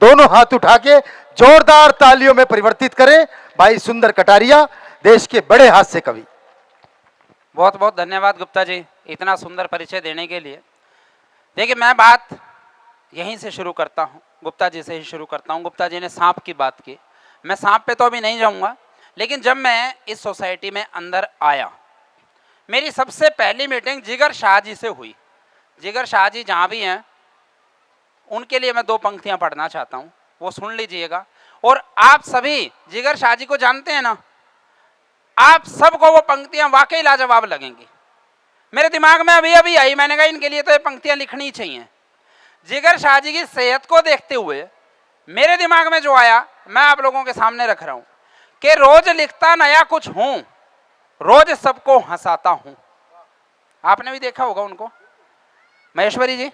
दोनों हाथ उठा के जोरदार तालियों में परिवर्तित करें भाई सुंदर कटारिया, देश के बड़े हास्य कवि। बहुत बहुत धन्यवाद गुप्ता जी इतना सुंदर परिचय देने के लिए। देखिए मैं बात यहीं से शुरू करता हूँ, गुप्ता जी से ही शुरू करता हूँ। गुप्ता जी ने सांप की बात की, मैं सांप पे तो अभी नहीं जाऊँगा, लेकिन जब मैं इस सोसाइटी में अंदर आया, मेरी सबसे पहली मीटिंग जिगर शाह जी से हुई। जिगर शाह जी जहाँ भी हैं उनके लिए मैं 2 पंक्तियाँ पढ़ना चाहता हूँ, वो सुन लीजिएगा। और आप सभी जिगर शाह जी को जानते हैं ना, आप सबको वो पंक्तियाँ वाकई लाजवाब लगेंगी। मेरे दिमाग में अभी अभी आई, मैंने कहा इनके लिए तो ये पंक्तियाँ लिखनी ही चाहिए। जिगर शाह जी की सेहत को देखते हुए मेरे दिमाग में जो आया मैं आप लोगों के सामने रख रहा हूँ कि रोज लिखता नया कुछ हूँ, रोज सबको हंसाता हूँ। आपने भी देखा होगा उनको, महेश्वरी जी।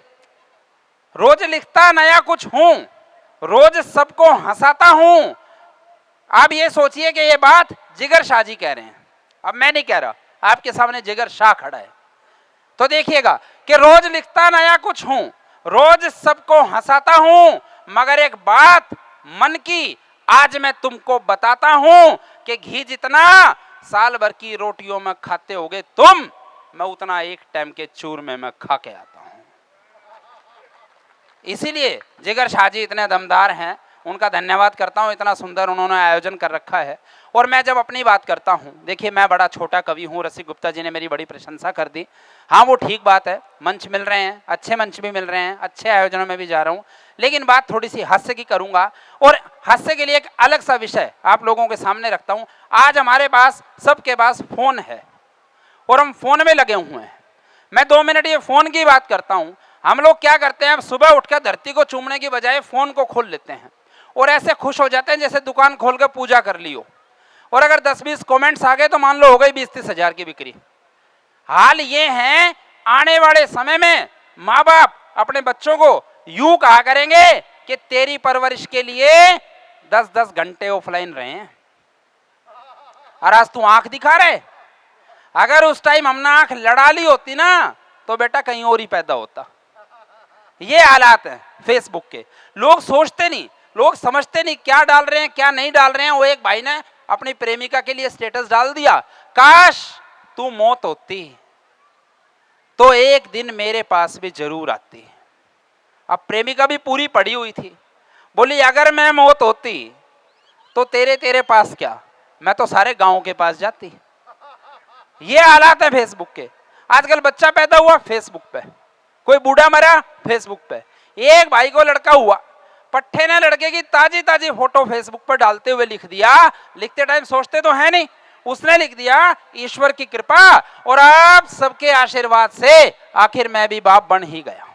रोज लिखता नया कुछ हूँ, रोज सबको हंसाता हूँ। आप ये सोचिए कि ये बात जिगर शाह जी कह रहे हैं, अब मैं नहीं कह रहा, आपके सामने जिगर शाह खड़ा है। तो देखिएगा कि रोज लिखता नया कुछ हूं, रोज सबको हंसाता हूं, मगर एक बात मन की आज मैं तुमको बताता हूं कि घी जितना साल भर की रोटियों में खाते होगे तुम, मैं उतना एक टाइम के चूरमे में खा के आता हूं। इसीलिए जिगर शाह जी इतने दमदार हैं, उनका धन्यवाद करता हूं, इतना सुंदर उन्होंने आयोजन कर रखा है। और मैं जब अपनी बात करता हूं, देखिए मैं बड़ा छोटा कवि हूं, रसिक गुप्ता जी ने मेरी बड़ी प्रशंसा कर दी। हाँ वो ठीक बात है, मंच मिल रहे हैं, अच्छे मंच भी मिल रहे हैं, अच्छे आयोजनों में भी जा रहा हूं, लेकिन बात थोड़ी सी हास्य की करूंगा। और हास्य के लिए एक अलग सा विषय आप लोगों के सामने रखता हूं। आज हमारे पास सबके पास फोन है और हम फोन में लगे हुए हैं। मैं 2 मिनट ये फोन की बात करता हूं। हम लोग क्या करते हैं, सुबह उठकर धरती को चूमने की बजाय फोन को खोल लेते हैं और ऐसे खुश हो जाते हैं जैसे दुकान खोल कर पूजा कर ली हो। और अगर 10-20 कमेंट्स आ गए तो मान लो हो गई 20-30 हजार की बिक्री। हाल ये है, आने वाले समय में माँ बाप अपने बच्चों को यूं कहा करेंगे कि तेरी परवरिश के लिए 10-10 घंटे ऑफलाइन रहे हैं और आज तू आंख दिखा रहे। अगर उस टाइम हमने आंख लड़ा ली होती ना तो बेटा कहीं और ही पैदा होता। ये हालात हैं फेसबुक के। लोग सोचते नहीं, लोग समझते नहीं क्या डाल रहे हैं क्या नहीं डाल रहे हैं। वो एक भाई ने अपनी प्रेमिका के लिए स्टेटस डाल दिया, काश तू मौत होती तो एक दिन मेरे पास भी जरूर आती। अब प्रेमिका भी पूरी पड़ी हुई थी, बोली अगर मैं मौत होती तो तेरे पास क्या, मैं तो सारे गांव के पास जाती। ये हालात है फेसबुक के। आजकल बच्चा पैदा हुआ फेसबुक पे, कोई बूढ़ा मरा फेसबुक पे। एक भाई को लड़का हुआ, पट्टे ने लड़के की ताजी ताजी फोटो फेसबुक पर डालते हुए लिख दिया, लिखते टाइम सोचते तो है नहीं, उसने लिख दिया ईश्वर की कृपा और आप सबके आशीर्वाद से आखिर मैं भी बाप बन ही गया।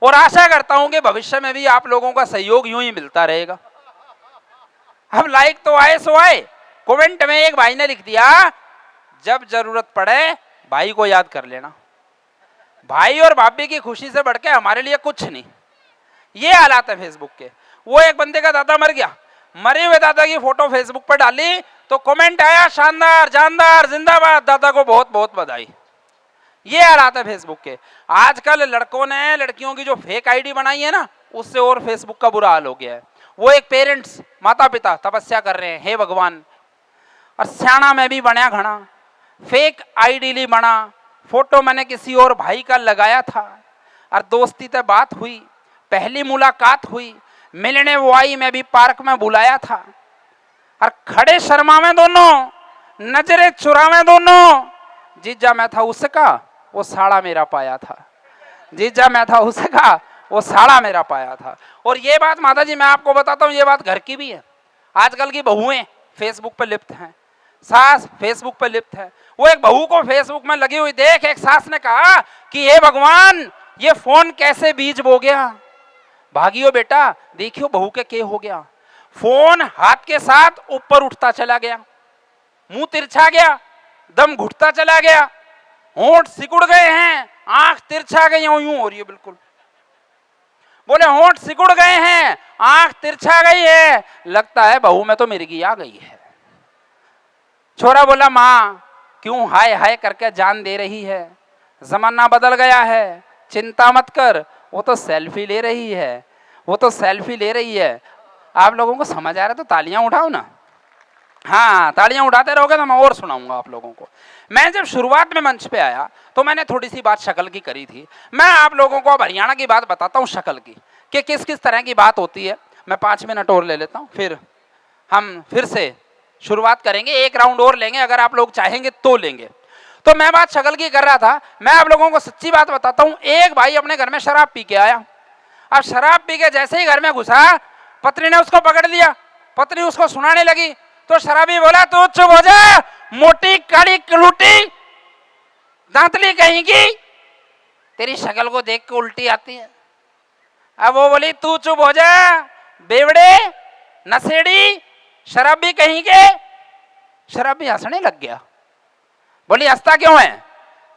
और आशा करता हूं कि भविष्य में भी आप लोगों का सहयोग यूं ही मिलता रहेगा। अब लाइक तो आए सो आए। कमेंट में एक भाई ने लिख दिया, जब जरूरत पड़े भाई को याद कर लेना। भाई और भाभी की खुशी से बढ़ के हमारे लिए कुछ नहीं। ये हालात है फेसबुक के। वो एक बंदे का दादा मर गया, मरे हुए दादा की फोटो फेसबुक पर डाली तो कमेंट आया, शानदार जानदार जिंदाबाद, दादा को बहुत बहुत बधाई। ये हालात है फेसबुक के। आजकल लड़कों ने लड़कियों की जो फेक आईडी बनाई है ना, उससे और फेसबुक का बुरा हाल हो गया है। वो एक पेरेंट्स माता पिता तपस्या कर रहे हैं, हे भगवान, और स्याणा में भी बना घना फेक आईडी ली बना, फोटो मैंने किसी और भाई का लगाया था और दोस्ती से बात हुई, पहली मुलाकात हुई, मिलने वो आई, मैं भी पार्क में बुलाया था और खड़े शर्मा में दोनों, नजरें चुरा में दोनों, जीजा मैं था उसका वो साड़ा मेरा पाया था, जीजा मैं था उसका वो साड़ा मेरा पाया था। और ये बात माता जी मैं आपको बताता हूँ, ये बात घर की भी है। आजकल की बहुएं फेसबुक पर लिप्त हैं, सास फेसबुक पर लिप्त है। वो एक बहू को फेसबुक में लगी हुई देख एक सास ने कहा कि हे भगवान ये फोन कैसे बीज बो गया। भागियो बेटा, देखियो बहू के हो गया। फोन हाथ के साथ ऊपर उठता चला गया, मुंह तिरछा गया, दम घुटता चला गया, होंठ सिकुड़ गए हैं, आंख तिरछा गई यूं हो रही है बिल्कुल। बोले होंठ सिकुड़ गए हैं, आंख तिरछा गई है, लगता है बहू में तो मिर्गी आ गई है। छोरा बोला माँ क्यों हाय हाय करके जान दे रही है, जमाना बदल गया है, चिंता मत कर, वो तो सेल्फी ले रही है। वो तो सेल्फी ले रही है। आप लोगों को समझ आ रहा है तो तालियां उठाओ ना। हाँ, तालियां उठाते रहोगे तो मैं और सुनाऊंगा आप लोगों को। मैं जब शुरुआत में मंच पे आया तो मैंने थोड़ी सी बात शक्ल की करी थी। मैं आप लोगों को अब हरियाणा की बात बताता हूँ शक्ल की, कि किस किस तरह की बात होती है। मैं 5 मिनट और ले लेता हूँ, फिर हम फिर से शुरुआत करेंगे। एक राउंड और लेंगे, अगर आप लोग चाहेंगे तो लेंगे। तो मैं बात शक्ल की कर रहा था। मैं आप लोगों को सच्ची बात बताता हूँ। एक भाई अपने घर में शराब पी के आया। अब शराब पी के जैसे ही घर में घुसा, पत्नी ने उसको पकड़ लिया। पत्नी उसको सुनाने लगी तो शराबी बोला, तू चुप हो जा, मोटी काली कलूटी दांतली कहेंगी, तेरी शक्ल को देख के उल्टी आती है। अब वो बोली, तू चुप हो जा बेवड़े नशेड़ी शराबी कहेंगे। शराबी हंसने लग गया। बोली, हंसता क्यों है?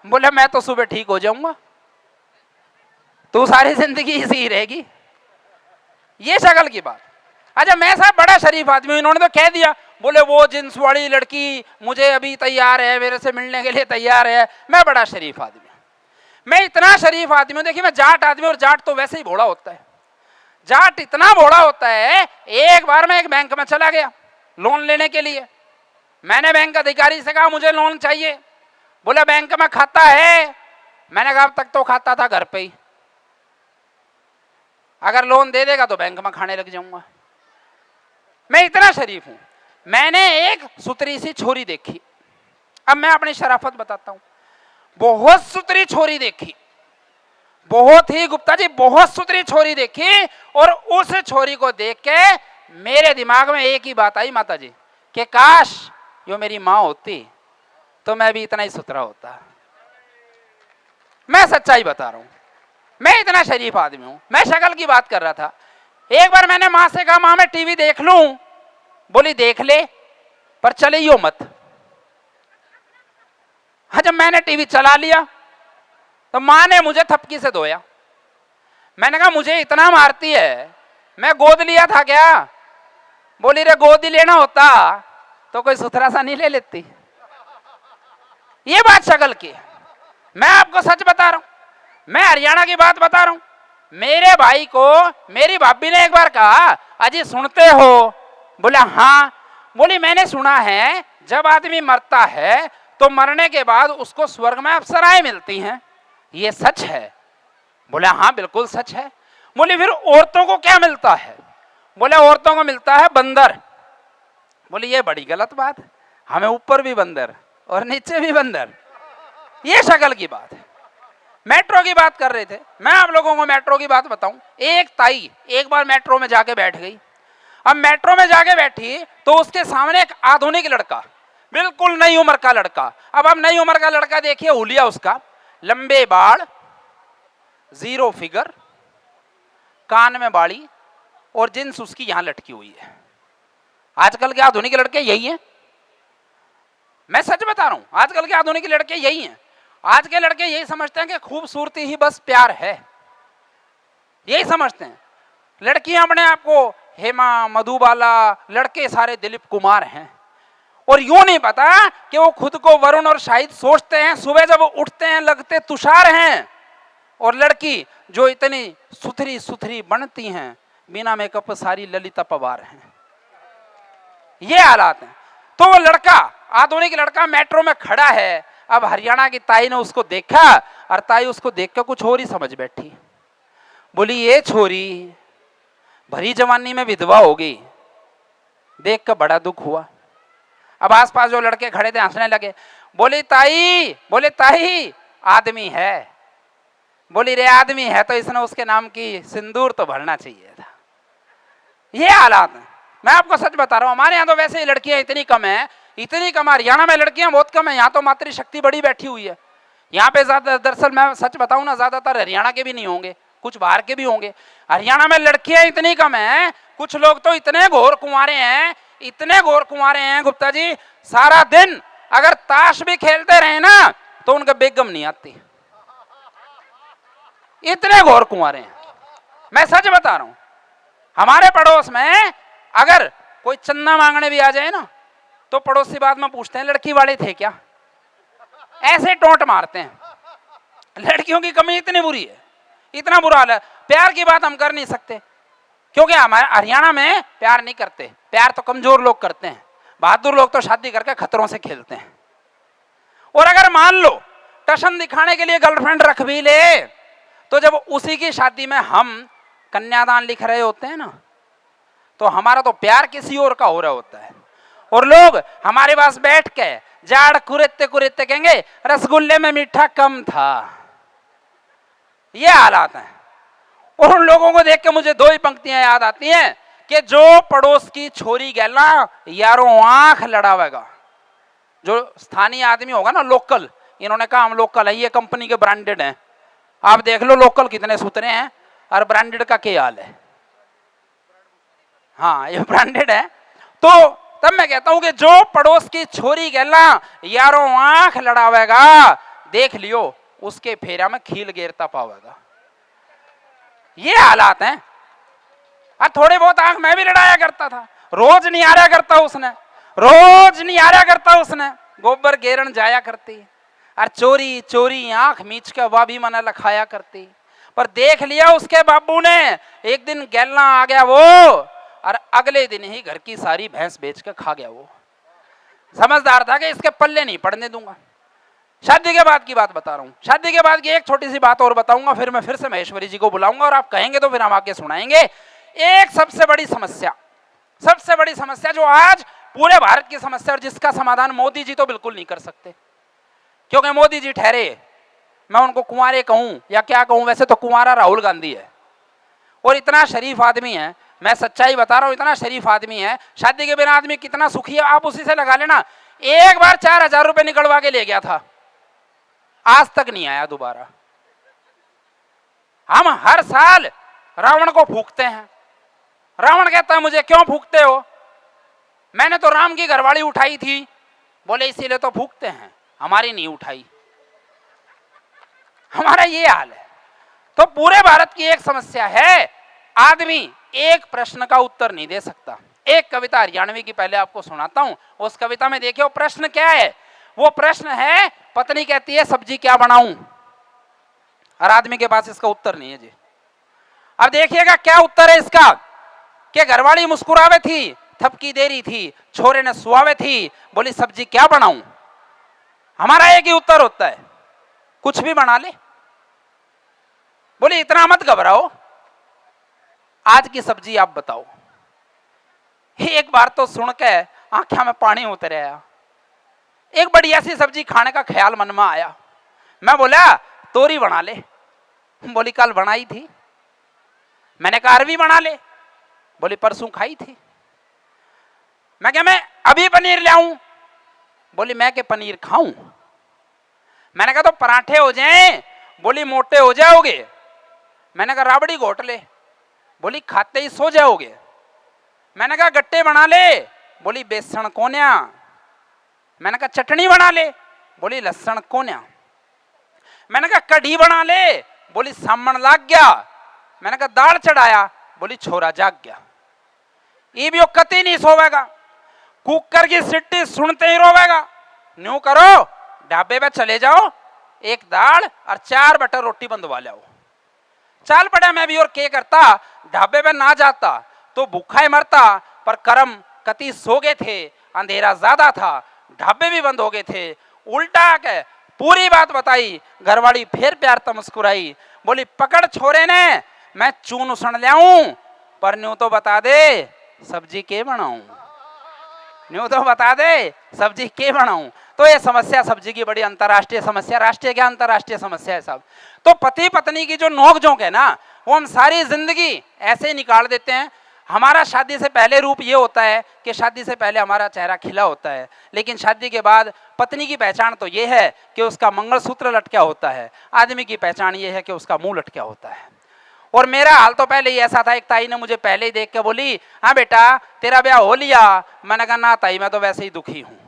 बोले, मैं तो सुबह ठीक हो जाऊंगा, तू सारी जिंदगी इसी ही रहेगी। ये शक्ल की बात। अच्छा, मैं साहब बड़ा शरीफ आदमी हूं, इन्होंने तो कह दिया। बोले, वो जींस वाली लड़की मुझे अभी तैयार है, मेरे से मिलने के लिए तैयार है। मैं बड़ा शरीफ आदमी हूं, मैं इतना शरीफ आदमी हूं। देखिए, मैं जाट आदमी, और जाट तो वैसे ही भोला होता है। जाट इतना भोला होता है। एक बार मैं एक बैंक में चला गया लोन लेने के लिए। मैंने बैंक अधिकारी से कहा, मुझे लोन चाहिए। बोला, बैंक में खाता है। मैंने कहा, अब तक तो खाता था घर पे ही, अगर लोन दे देगा तो बैंक में खाने लग जाऊंगा। मैं इतना शरीफ हूं। मैंने एक सुतरी सी छोरी देखी। अब मैं अपनी शराफत बताता हूं। बहुत सुतरी छोरी देखी, बहुत ही गुप्ता जी, बहुत सुतरी छोरी देखी। और उस छोरी को देख के मेरे दिमाग में एक ही बात आई माता जी, कि काश यो मेरी मां होती तो मैं भी इतना ही सुतरा होता। मैं सच्चाई बता रहा हूं, मैं इतना शरीफ आदमी हूं। मैं शक्ल की बात कर रहा था। एक बार मैंने मां से कहा, मां मैं टीवी देख लूं? बोली, देख ले, पर चले यो मत। हाँ, जब मैंने टीवी चला लिया तो मां ने मुझे थपकी से धोया। मैंने कहा, मुझे इतना मारती है, मैं गोद लिया था क्या? बोली, रे गोद ही लेना होता तो कोई सुथरा सा नहीं ले लेती। ये बात शक्ल की। मैं आपको सच बता रहा हूं, मैं हरियाणा की बात बता रहा हूं। मेरे भाई को मेरी भाभी ने एक बार कहा, अजी सुनते हो? बोला, हाँ। बोली, मैंने सुना है जब आदमी मरता है तो मरने के बाद उसको स्वर्ग में अप्सराएं मिलती हैं, ये सच है? बोला, हाँ बिल्कुल सच है। बोली, फिर औरतों को क्या मिलता है? बोले, औरतों को मिलता है बंदर। बोली, ये बड़ी गलत बात है, हमें ऊपर भी बंदर और नीचे भी बंदर। ये शक्ल की बात है। मेट्रो की बात कर रहे थे, मैं आप लोगों को मेट्रो की बात बताऊं। एक ताई एक बार मेट्रो में जाके बैठ गई। अब मेट्रो में जाके बैठी तो उसके सामने एक आधुनिक लड़का, बिल्कुल नई उम्र का लड़का। अब नई उम्र का लड़का देखिए, हुलिया उसका, लंबे बाल, जीरो फिगर, कान में बाड़ी, और जींस उसकी यहां लटकी हुई है। आजकल के आधुनिक लड़के यही हैं, मैं सच बता रहा हूं। आजकल के आधुनिक लड़के यही हैं। आज के लड़के यही समझते हैं कि खूबसूरती ही बस प्यार है, यही समझते हैं। लड़कियां अपने आप को हेमा, मधुबाला, लड़के सारे दिलीप कुमार हैं, और यूं नहीं पता कि वो खुद को वरुण और शाहिद सोचते हैं। सुबह जब वो उठते हैं लगते तुषार हैं, और लड़की जो इतनी सुथरी सुथरी बनती हैं, बिना मेकअप सारी ललिता पवार हैं। ये हालात हैं। तो वो लड़का, आधुनिक लड़का मेट्रो में खड़ा है। अब हरियाणा की ताई ने उसको देखा, और ताई उसको देखकर कुछ और ही समझ बैठी। बोली, ये छोरी भरी जवानी में विधवा हो गई, देख कर बड़ा दुख हुआ। अब आसपास जो लड़के खड़े थे हंसने लगे। बोली, ताई आदमी है। बोली, रे आदमी है तो इसने उसके नाम की सिंदूर तो भरना चाहिए था। ये हालात है। मैं आपको सच बता रहा हूं, हमारे यहाँ तो वैसे ही लड़कियां इतनी कम है, इतनी कम। हरियाणा में लड़कियां बहुत कम है। यहाँ तो मातृशक्ति बड़ी बैठी हुई है। यहाँ पे ज्यादा, दरअसल मैं सच बताऊं ना, ज्यादातर हरियाणा के भी नहीं होंगे, कुछ बाहर के भी होंगे। हरियाणा में लड़कियां इतनी कम है। कुछ लोग तो इतने घोर कुंवारे हैं, इतने घोर कुंवारे हैं गुप्ता जी, सारा दिन अगर ताश भी खेलते रहे ना तो उनका बेगम नहीं आती, इतने घोर कुंवारे हैं। मैं सच बता रहा हूं। हमारे पड़ोस में अगर कोई चंदा मांगने भी आ जाए ना तो पड़ोसी बाद में पूछते हैं, लड़की वाले थे क्या? ऐसे टोंट मारते हैं। लड़कियों की कमी इतनी बुरी है, इतना बुरा हाल है। प्यार की बात हम कर नहीं सकते। क्योंकि हमारे हरियाणा में प्यार नहीं करते, प्यार तो कमजोर लोग करते हैं, बहादुर लोग तो शादी करके खतरों से खेलते हैं। और अगर मान लो टशन दिखाने के लिए गर्लफ्रेंड रख भी ले, तो जब उसी की शादी में हम कन्यादान लिख रहे होते हैं ना, तो हमारा तो प्यार किसी और का हो रहा होता है, और लोग हमारे पास बैठ के जाड़ कुरेते कुरेते कहेंगे रसगुल्ले में मीठा कम था। ये हालात हैं। और उन लोगों को देख के मुझे दो ही पंक्तियां याद आती हैं कि जो पड़ोस की छोरी गैला यारों आंख लड़ावेगा। जो स्थानीय आदमी होगा ना, लोकल, इन्होंने कहा हम लोकल है, ये कंपनी के ब्रांडेड हैं, आप देख लो लोकल कितने सुथरे हैं और ब्रांडेड का क्या हाल है। हाँ, ये ब्रांडेड है। तो तब मैं कहता हूं कि जो पड़ोस की छोरी गैला यारों आंख लड़ावेगा, देख लियो उसके फेरा में खील गिरता पावेगा। ये हालात हैं। और थोड़े बहुत आंख मैं भी लड़ाया करता था, रोज नहीं आ रहा करता उसने, रोज नहीं आ रहा करता उसने, गोबर गेरन जाया करती, और चोरी चोरी आंख मीच के वह भी मना लखाया करती। पर देख लिया उसके बाबू ने, एक दिन गैलना आ गया वो, और अगले दिन ही घर की सारी भैंस बेच के खा गया वो। समझदार था कि इसके पल्ले नहीं पड़ने दूंगा। शादी के बाद की बात बता रहा हूं, शादी के बाद की एक छोटी सी बात और बताऊंगा, फिर मैं फिर से महेश्वरी जी को बुलाऊंगा और आप कहेंगे तो फिर हम आगे सुनाएंगे। एक सबसे बड़ी समस्या जो आज पूरे भारत की समस्या, और जिसका समाधान मोदी जी तो बिल्कुल नहीं कर सकते, क्योंकि मोदी जी ठहरे, मैं उनको कुंवारे कहूं या क्या कहूं, वैसे तो कुंवारा राहुल गांधी है, और इतना शरीफ आदमी है, मैं सच्चाई बता रहा हूं, इतना शरीफ आदमी है। शादी के बिना आदमी कितना सुखी है आप उसी से लगा लेना। एक बार 4,000 रुपए निकलवा के ले गया था, आज तक नहीं आया दोबारा। हम हर साल रावण को फूंकते हैं, रावण कहता है मुझे क्यों फूंकते हो, मैंने तो राम की घरवाली उठाई थी, बोले इसीलिए तो फूंकते हैं, हमारी नहीं उठाई। हमारा ये हाल है। तो पूरे भारत की एक समस्या है, आदमी एक प्रश्न का उत्तर नहीं दे सकता। एक कविता हरियाणवी की पहले आपको सुनाता हूं, उस कविता में देखिए वो प्रश्न क्या है। वो प्रश्न है, पत्नी कहती है सब्जी क्या बनाऊं, और आदमी के पास इसका उत्तर नहीं है जी। अब देखिएगा क्या उत्तर है इसका, कि घरवाली मुस्कुरावे थी, थपकी दे रही थी, छोरे ने सुआवे थी, बोली सब्जी क्या बनाऊं। हमारा एक ही उत्तर होता है, कुछ भी बना ले। बोली इतना मत घबराओ, आज की सब्जी आप बताओ। एक बार तो सुन के आंखों में पानी उतर आया, एक बढ़िया सी सब्जी खाने का ख्याल मन में आया। मैं बोला तोरी बना ले, बोली कल बनाई थी। मैंने कहा अरवी बना ले, बोली परसों खाई थी। मैं क्या मैं अभी पनीर ले आऊं, बोली मैं के पनीर खाऊं। मैंने कहा तो पराठे हो जाएं, बोली मोटे हो जाओगे। मैंने कहा राबड़ी घोट ले, बोली खाते ही सो जाओगे। मैंने कहा गट्टे बना ले, बोली बेसन कोन्या। मैंने कहा चटनी बना ले, बोली लहसुन कोन्या। मैंने कहा कढ़ी बना ले, बोली सामन लाग गया। मैंने कहा दाल चढ़ाया, बोली छोरा जाग गया। ये भी कति नहीं सोवेगा, कुकर की सिट्टी सुनते ही रोवेगा। न्यू करो, ढाबे पे चले जाओ, एक दाल और 4 बटर रोटी बंधवा लाओ। चाल पड़ा मैं भी, और क्या करता, ढाबे पे ना जाता तो भूखा ही मरता, पर कर्म कति सो गए थे, अंधेरा ज्यादा था, ढाबे भी बंद हो गए थे। उल्टा के पूरी बात बताई, घरवाली फिर प्यार तो मुस्कुराई, बोली पकड़ छोरे ने, मैं चून उसण लाऊं, पर न्यू तो बता दे सब्जी के बनाऊं, न्यू तो बता दे सब्जी के बनाऊं। तो ये समस्या सब्जी की बड़ी अंतर्राष्ट्रीय समस्या, राष्ट्रीय क्या अंतर्राष्ट्रीय समस्या है सब। तो पति पत्नी की जो नोकझोंक है ना, वो हम सारी जिंदगी ऐसे ही निकाल देते हैं। हमारा शादी से पहले रूप ये होता है कि शादी से पहले हमारा चेहरा खिला होता है, लेकिन शादी के बाद पत्नी की पहचान तो ये है कि उसका मंगलसूत्र लटका होता है, आदमी की पहचान ये है कि उसका मुंह लटका होता है। और मेरा हाल तो पहले ही ऐसा था, एक ताई ने मुझे पहले ही देख के बोली हाँ बेटा तेरा ब्याह हो लिया। मैंने कहा ना ताई, मैं तो वैसे ही दुखी हूँ।